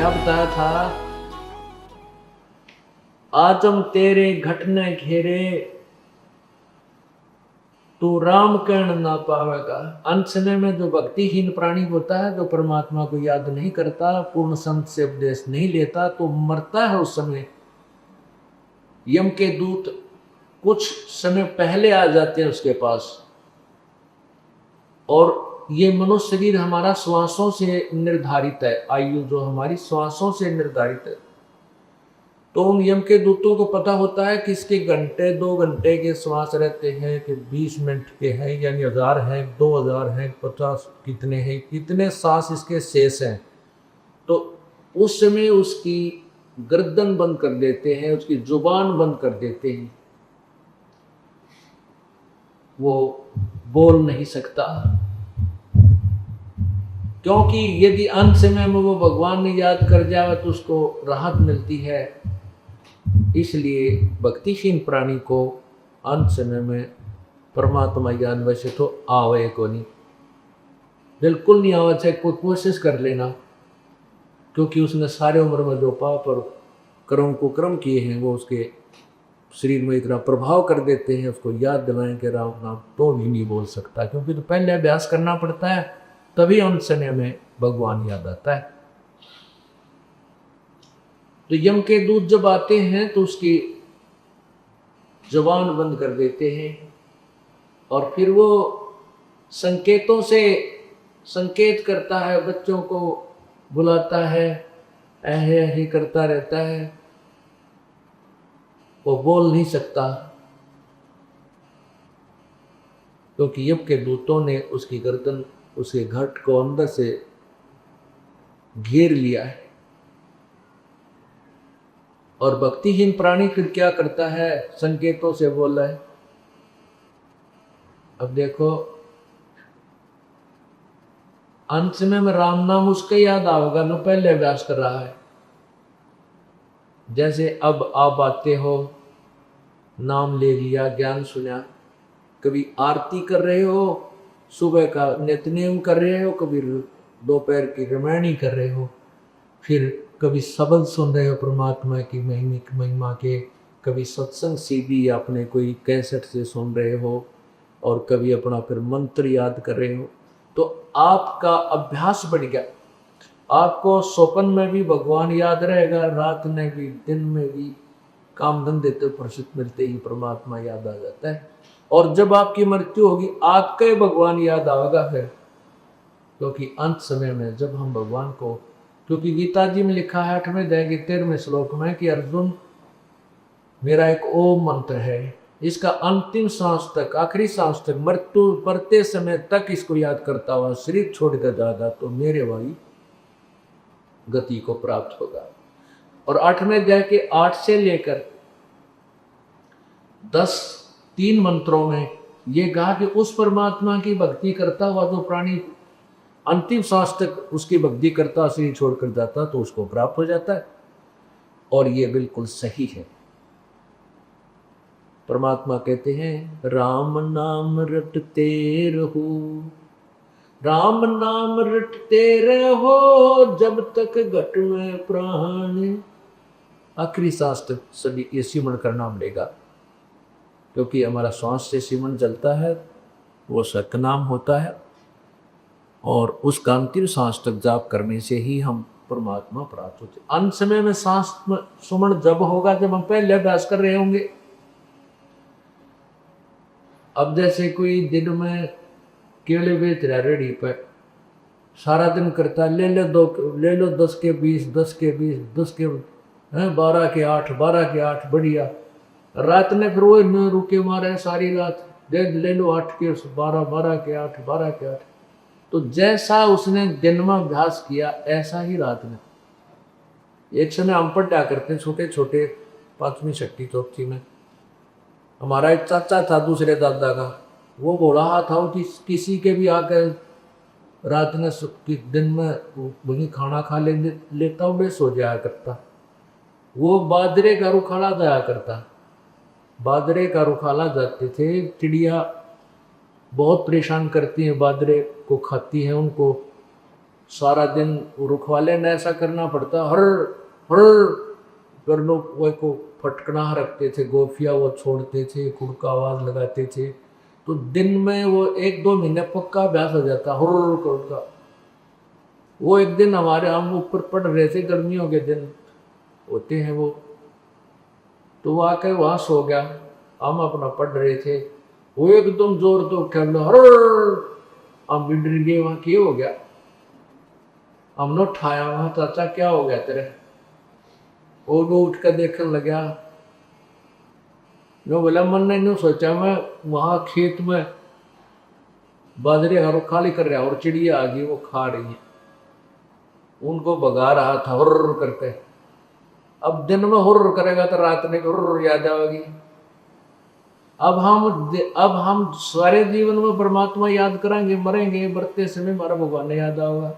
क्या बताया था, आजम तेरे घटने घेरे तो राम कर्ण ना पावेगा। अंत समय में जो भक्तिहीन प्राणी होता है, जो परमात्मा को याद नहीं करता, पूर्ण संत से उपदेश नहीं लेता, तो मरता है। उस समय यम के दूत कुछ समय पहले आ जाते हैं उसके पास, और ये मनुष्य शरीर हमारा श्वासों से निर्धारित है, आयु जो हमारी श्वासों से निर्धारित है। तो उन यम के दूतों को पता होता है कि इसके घंटे 2 घंटे के श्वास रहते हैं, कि 20 मिनट के हैं, यानी 1000 हैं, 2000 हैं, 50 कितने हैं, कितने सांस इसके शेष हैं। तो उस समय उसकी गर्दन बंद कर देते हैं, उसकी जुबान बंद कर देते हैं, वो बोल नहीं सकता। क्योंकि यदि अंत समय में वो भगवान ने याद कर जाए तो उसको राहत मिलती है। इसलिए भक्तिहीन प्राणी को अंत समय में परमात्मा याद वैसे तो आवे को नहीं, बिल्कुल नहीं आवा, चाहे कोई कोशिश कर लेना, क्योंकि उसने सारे उम्र में जो पाप और कर्म को कर्म किए हैं वो उसके शरीर में इतना प्रभाव कर देते हैं, उसको याद दिलाएं कि राम नाम तो भी नहीं बोल सकता, क्योंकि तो पहले अभ्यास करना पड़ता है, तभी अंत समय में भगवान याद आता है। तो यम के दूत जब आते हैं तो उसकी जुबान बंद कर देते हैं, और फिर वो संकेतों से संकेत करता है, बच्चों को बुलाता है, ऐहे ऐहे करता रहता है, वो बोल नहीं सकता, क्योंकि यम के दूतों ने उसकी गर्दन, उसके घट को अंदर से घेर लिया है। और भक्तिहीन प्राणी फिर क्या करता है, संकेतों से बोला है। अब देखो अंत समय में राम नाम उसके याद आएगा ना, पहले अभ्यास कर रहा है। जैसे अब आप आते हो, नाम ले लिया, ज्ञान सुना, कभी आरती कर रहे हो, सुबह का नित्यनेम कर रहे हो, कभी दोपहर की रामायणी कर रहे हो, फिर कभी शब्द सुन रहे हो परमात्मा की महिमा के, कभी सत्संग सीधी आपने कोई कैसेट से सुन रहे हो, और कभी अपना फिर मंत्र याद कर रहे हो। तो आपका अभ्यास बढ़ गया, आपको स्वप्न में भी भगवान याद रहेगा, रात में भी, दिन में भी, काम धंधे तो फुर्सत मिलते ही परमात्मा याद आ जाता है। और जब आपकी मृत्यु होगी आपका ही भगवान याद आएगा फिर, क्योंकि अंत समय में जब हम भगवान को, क्योंकि गीता जी में लिखा है 8वें अध्याय के 13वें श्लोक में कि अर्जुन मेरा एक ओम मंत्र है, इसका अंतिम सांस तक, आखिरी सांस तक, मृत्यु पड़ते समय तक इसको याद करता हुआ शरीर छोड़कर जाएगा तो मेरे वाली गति को प्राप्त होगा। और 8वें अध्याय के 8 से लेकर 10 3 मंत्रों में ये कहा कि उस परमात्मा की भक्ति करता हुआ जो प्राणी अंतिम सांस तक उसकी भक्ति करता शरीर छोड़कर जाता तो उसको प्राप्त हो जाता है। और ये बिल्कुल सही है। परमात्मा कहते हैं राम नाम रटते रहो, राम नाम रटते रहो जब तक घट में प्राण। आखिरी सांस तक सभी ये सिमरण करना पड़ेगा, क्योंकि हमारा श्वास से सिमरण चलता है, वो सतनाम होता है, और उसका अंतिम सांस तक जाप करने से ही हम परमात्मा प्राप्त होते। अंत समय में सांस सुमरण जब होगा जब हम पहले अभ्यास कर रहे होंगे। अब जैसे कोई दिन में केले बेच रहा रेडी पर, सारा दिन करता है, ले लो 10 के 20, 10 के 20, 10 के 12 के 8, 12 के 8, बढ़िया। रात ने फिर वो न रुके मारे सारी रात, ले लो 8 के 12, 12 के 8, 12 के 8। तो जैसा उसने दिन में अभ्यास किया ऐसा ही रात में। एक समय हम पढ़ा करते छोटे छोटे 5वीं 6ठी 4थी में, हमारा एक चाचा था दूसरे दादा का, वो बोला था कि किसी के भी आकर रात में दिन में वही खाना खा लेता हूँ, मैं सो जाया करता। वो बाजरे का रुखाला जाया करता, बाजरे का रुखाला जाते थे। चिड़िया बहुत परेशान करती हैं, बाजरे को खाती हैं, उनको सारा दिन रुखवाले ने ऐसा करना पड़ता, हर हर कर लोग वो को फटकना रखते थे, गोफिया वो छोड़ते थे, खुड़का आवाज लगाते थे, तो दिन में वो 1-2 महीने पक्का अभ्यास हो जाता हर का। वो एक दिन हमारे हम ऊपर पड़ रहे थे, गर्मियों के दिन होते हैं वो, तो वो आके वहां सो गया, हम अपना पढ़ रहे थे, वो एकदम जोर तो खेल हर, हम भी डर गए, वहां क्या हो गया, हमने उठाया, वहां चाचा क्या हो गया तेरे, वो उठ कर देखने लगा, जो बोला मन ने नहीं सोचा, मैं वहां खेत में बाजरे हर खाली कर रहा और चिड़िया आ गई, वो खा रही है, उनको भगा रहा था हुर्र करके। अब दिन में हुर्र करेगा तो रात में हुर्र याद आएगी। अब हम सारे जीवन में परमात्मा याद करेंगे, मरेंगे, मरते समय हमारा भगवान याद आएगा।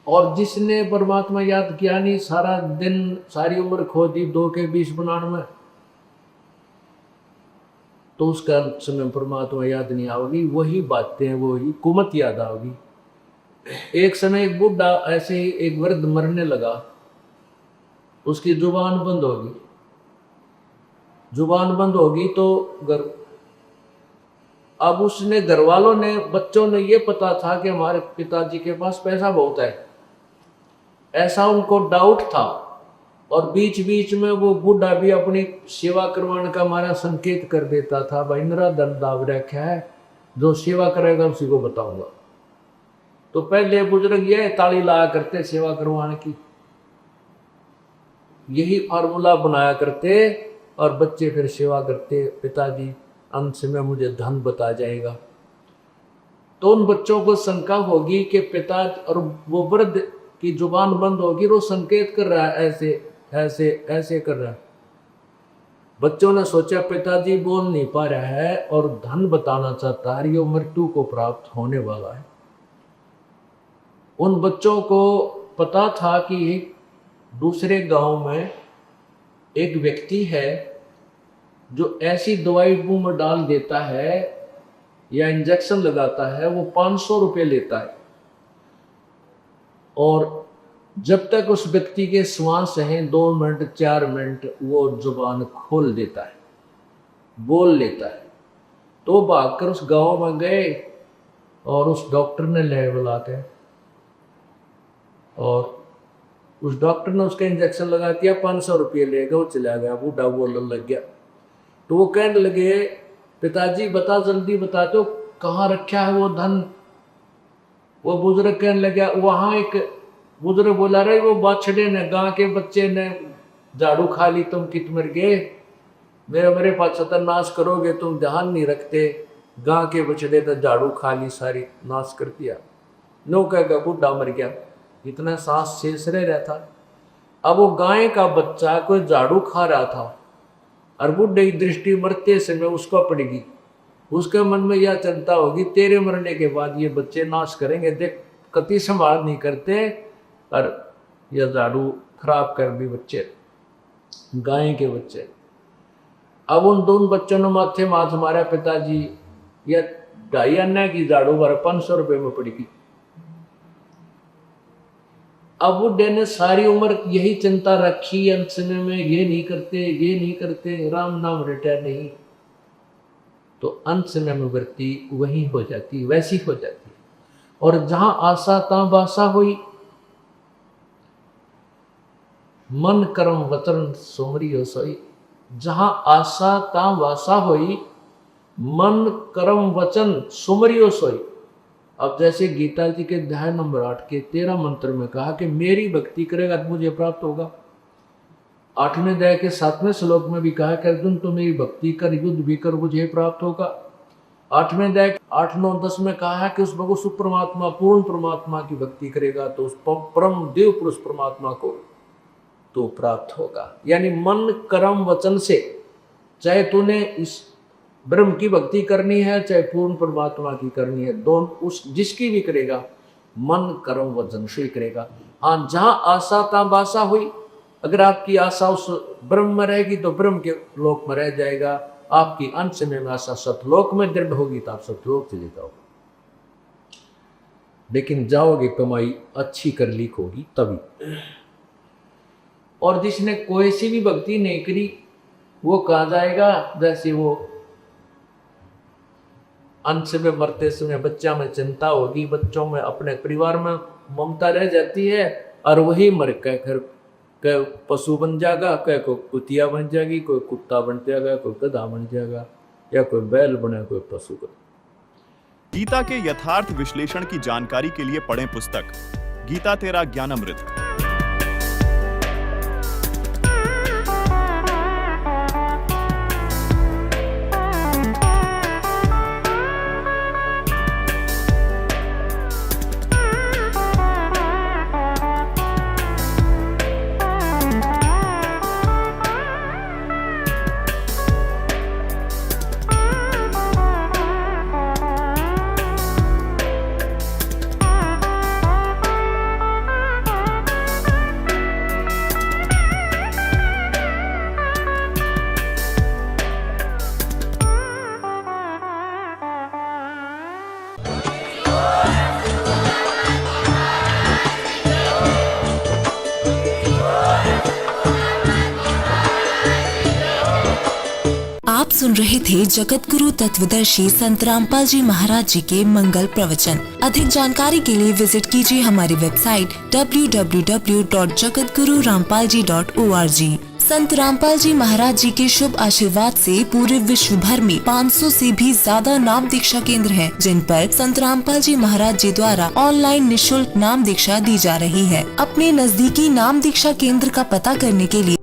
और जिसने परमात्मा याद किया नहीं, सारा दिन सारी उम्र खो दी 2 के 20 बनाने में, तो उसका समय परमात्मा याद नहीं आओगी, वही बातें वही कुमत याद आओगी। एक समय एक बुढ़ा ऐसे ही एक वृद्ध मरने लगा, उसकी जुबान बंद होगी, जुबान बंद होगी तो अब उसने घर वालों ने, बच्चों ने ये पता था कि हमारे पिताजी के पास पैसा बहुत है, ऐसा उनको डाउट था, और बीच बीच में वो बुढ़ा भी अपनी सेवा करवाने का हमारा संकेत कर देता था, भाई मेरा दल दाव रखा है, जो सेवा करेगा उसी को बताऊंगा। तो पहले बुजुर्ग ये ताली लाया करते सेवा करवाने की, यही फार्मूला बनाया करते, और बच्चे फिर सेवा करते, पिताजी अंत में मुझे धन बता जाएगा। तो उन बच्चों को शंका होगी कि पिता, और वो वृद्ध की जुबान बंद होगी, वो संकेत कर रहा है, ऐसे ऐसे ऐसे कर रहा है। बच्चों ने सोचा पिताजी बोल नहीं पा रहा है और धन बताना चाहता है, ये मृत्यु को प्राप्त होने वाला है। उन बच्चों को पता था कि एक दूसरे गांव में एक व्यक्ति है जो ऐसी दवाई मुंह में डाल देता है या इंजेक्शन लगाता है, वो 500 रुपये लेता है, और जब तक उस व्यक्ति के श्वास हैं 2 मिनट 4 मिनट, वो जुबान खोल देता है, बोल लेता है। तो भागकर उस गांव में गए और उस डॉक्टर ने ले बुला के, और उस डॉक्टर ने उसका इंजेक्शन लगा दिया, 500 रुपये ले गया, वो चला गया, बूढ़ा बोलने लग गया। तो वो कहने लगे पिताजी बता, जल्दी बता, तो कहाँ रखा है वो धन। वो बुजुर्ग कहने लगा, वहां एक बुजुर्ग बोला रहे, वो बाछड़े ने, गांव के बच्चे ने झाड़ू खा ली, तुम कित मर गए, मेरे पास सत्यानाश करोगे, तुम ध्यान नहीं रखते, गांव के बछड़े तो झाड़ू खा ली, सारी नाश कर दिया। नो कहेगा बूढ़ा मर गया, इतना सांस शेष रह रहा था। अब वो गाय का बच्चा कोई झाड़ू खा रहा था, और बुढ़े की दृष्टि मरते समय उसको पड़ेगी, उसके मन में यह चिंता होगी, तेरे मरने के बाद ये बच्चे नाश करेंगे, देख कति संभाल नहीं करते, और यह झाड़ू खराब कर दी बच्चे, गाय के बच्चे। अब उन दोनों बच्चों ने माथे माथ मारा, पिताजी यह 2.5 आने की झाड़ू 500 रुपये में पड़ेगी। अब बुढ़े ने सारी उम्र यही चिंता रखी, अंत समय में ये नहीं करते, ये नहीं करते, राम नाम रटा नहीं, तो अंत समय में वृत्ति वही हो जाती, वैसी हो जाती। और जहां आशा तहां बासा हुई, मन कर्म वचन सुमरियो सोई। जहां आशा तहां वासा हुई, मन कर्म वचन सुमरियो सोई। अब जैसे गीता जी के अध्याय नंबर 8 के 13 मंत्र में कहा कि मेरी भक्ति करेगा तो मुझे प्राप्त होगा। 8वें अध्याय के 7वें श्लोक में भी कहा कि अर्जुन तो मेरी भक्ति कर, युद्ध भी कर, मुझे प्राप्त होगा। 8वें अध्याय 8, 9, 10 में कहा है कि उस भगवान परमात्मा, पूर्ण परमात्मा की भक्ति करेगा तो उस परम देव पुरुष परमात्मा को तो प्राप्त होगा। यानी मन कर्म वचन से, चाहे तूने इस ब्रह्म की भक्ति करनी है, चाहे पूर्ण परमात्मा की करनी है, दोनों उस जिसकी भी करेगा, मन कर्म वचन से करेगा। हाँ, जहां आशा तहां बासा हुई। अगर आपकी आशा उस ब्रह्म में रहेगी तो ब्रह्म के लोक में रह जाएगा, आपकी अंत समय में आशा सतलोक में दृढ़ होगी तो आप सतलोक चले जाओगे। लेकिन जाओगे कमाई अच्छी कर ली होगी तभी। और जिसने कोई सी भी भक्ति नहीं करी वो कहाँ जाएगा? जैसे वो अंश में मरते समय बच्चा में चिंता होगी, बच्चों में अपने परिवार में ममता रह जाती है, और वही मर के फिर कोई पशु बन जाएगा, कोई कुतिया बन जाएगी, कोई कुत्ता बन जाएगा, कोई गधा बन जाएगा, या कोई बैल बने, कोई पशु बने। गीता के यथार्थ विश्लेषण की जानकारी के लिए पढ़ें पुस्तक गीता तेरा ज्ञानामृत। आप सुन रहे थे जगत गुरु तत्वदर्शी संत रामपाल जी महाराज जी के मंगल प्रवचन। अधिक जानकारी के लिए विजिट कीजिए हमारी वेबसाइट www.jagatgururampalji.org। संत रामपाल जी महाराज जी के शुभ आशीर्वाद से पूरे विश्व भर में 500 से भी ज्यादा नाम दीक्षा केंद्र हैं, जिन पर संत रामपाल जी महाराज जी द्वारा ऑनलाइन निशुल्क नाम दीक्षा दी जा रही है। अपने नजदीकी नाम दीक्षा केंद्र का पता करने के लिए